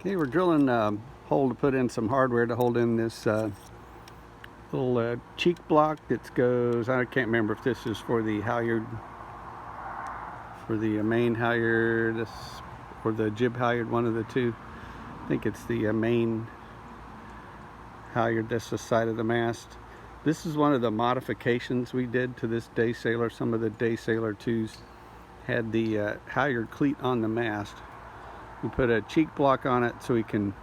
Okay, we're drilling a hole to put in some hardware to hold in this little cheek block that goes, I can't remember if this is for the halyard, for the main halyard, or the jib halyard, one of the two. I think it's the main halyard. That's the side of the mast. This is one of the modifications we did to this day sailor. Some of the day sailor 2s had the halyard cleat on the mast. We put a cheek block on it so we can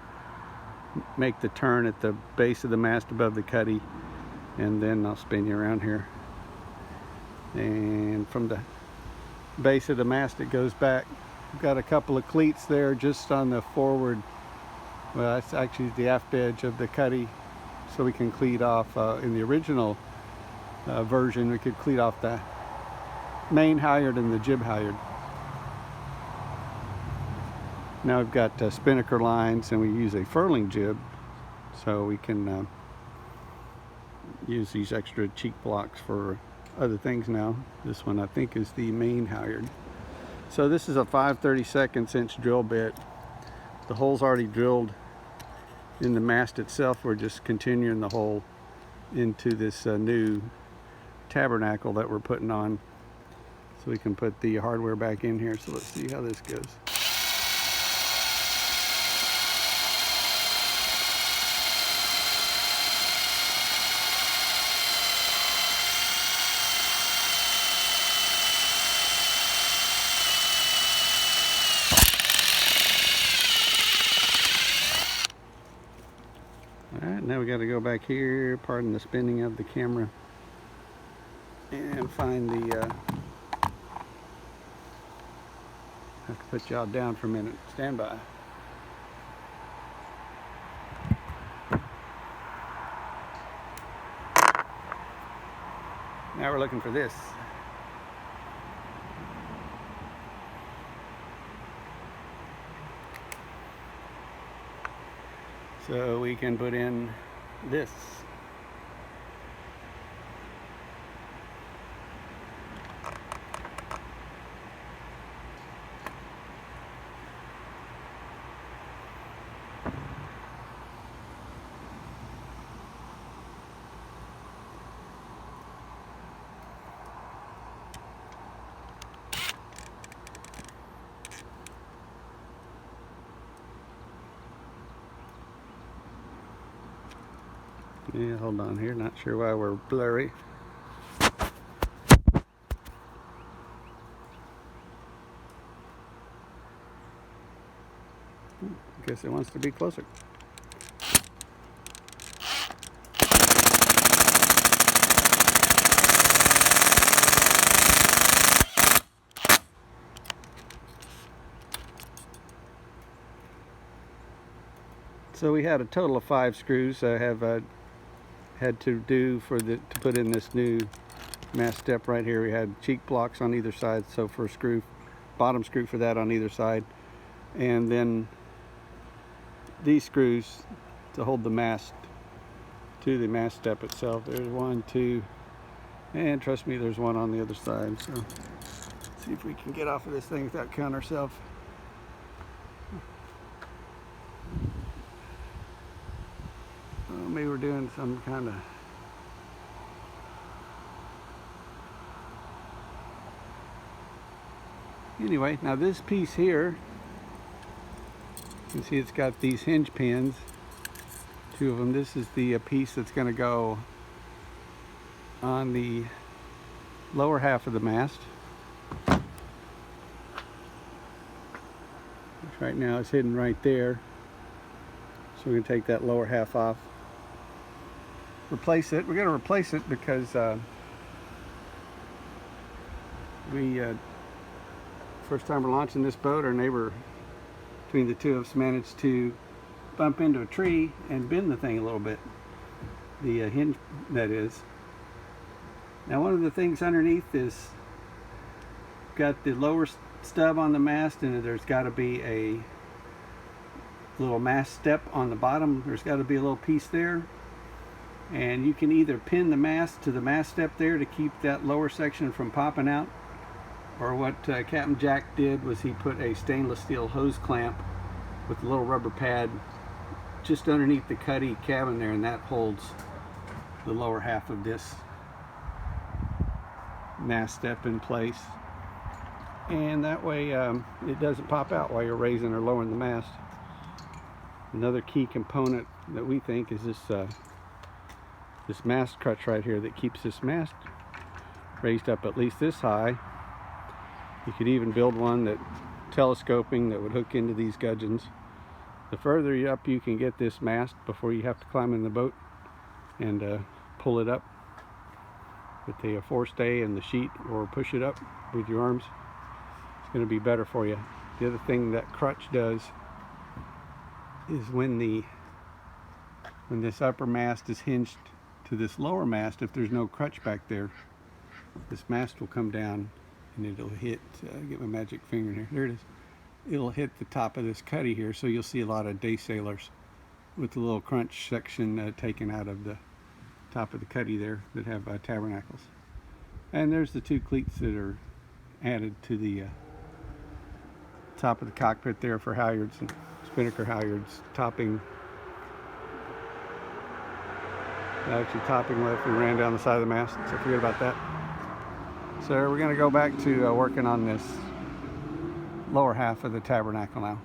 make the turn at the base of the mast above the cuddy, and then I'll spin you around here. And from the base of the mast it goes back. We've got a couple of cleats there just on the forward, well, that's actually the aft edge of the cuddy, so we can cleat off. In the original version we could cleat off the main halyard and the jib halyard. Now we've got spinnaker lines, and we use a furling jib, so we can use these extra cheek blocks for other things now. This one I think is the main halyard. So this is a 5/32 drill bit. The hole's already drilled in the mast itself. We're just continuing the hole into this new tabernacle that we're putting on, so we can put the hardware back in here. So let's see how this goes. Alright, now we got to go back here, pardon the spinning of the camera, and find the, have to put y'all down for a minute, stand by. Now we're looking for this. So we can put in this. Yeah, hold on here, not sure why we're blurry. I guess it wants to be closer. So we had a total of 5 screws I have had to do to put in this new mast step right here. We had cheek blocks on either side, so for a screw, bottom screw for that on either side, and then these screws to hold the mast to the mast step itself. There's 1, 2, and trust me, there's one on the other side. So let's see if we can get off of this thing without cutting ourselves. Maybe we're doing some kind of anyway. Now this piece here, you can see it's got these hinge pins, 2 of them. This is the piece that's going to go on the lower half of the mast, which right now is hidden right there. So we're going to take that lower half off, replace it. We're going to replace it because first time we're launching this boat, our neighbor, between the 2 of us, managed to bump into a tree and bend the thing a little bit, the hinge, that is. Now one of the things underneath is got the lower stub on the mast, and there's got to be a little mast step on the bottom. There's got to be a little piece there, and you can either pin the mast to the mast step there to keep that lower section from popping out, or what Captain Jack did was he put a stainless steel hose clamp with a little rubber pad just underneath the cuddy cabin there, and that holds the lower half of this mast step in place. And that way it doesn't pop out while you're raising or lowering the mast. Another key component that we think is this mast crutch right here that keeps this mast raised up at least this high. You could even build one that telescoping that would hook into these gudgeons. The further up you can get this mast before you have to climb in the boat and pull it up with the forestay and the sheet, or push it up with your arms, it's going to be better for you. The other thing that crutch does is when this upper mast is hinged to this lower mast, if there's no crutch back there, this mast will come down and it'll hit, get my magic finger here, there it is. It'll hit the top of this cuddy here, so you'll see a lot of day sailors with the little crunch section taken out of the top of the cuddy there that have tabernacles. And there's the two cleats that are added to the top of the cockpit there for halyards and spinnaker halyards, topping. Actually topping left, we ran down the side of the mast, so forget about that. So we're going to go back to working on this lower half of the tabernacle now.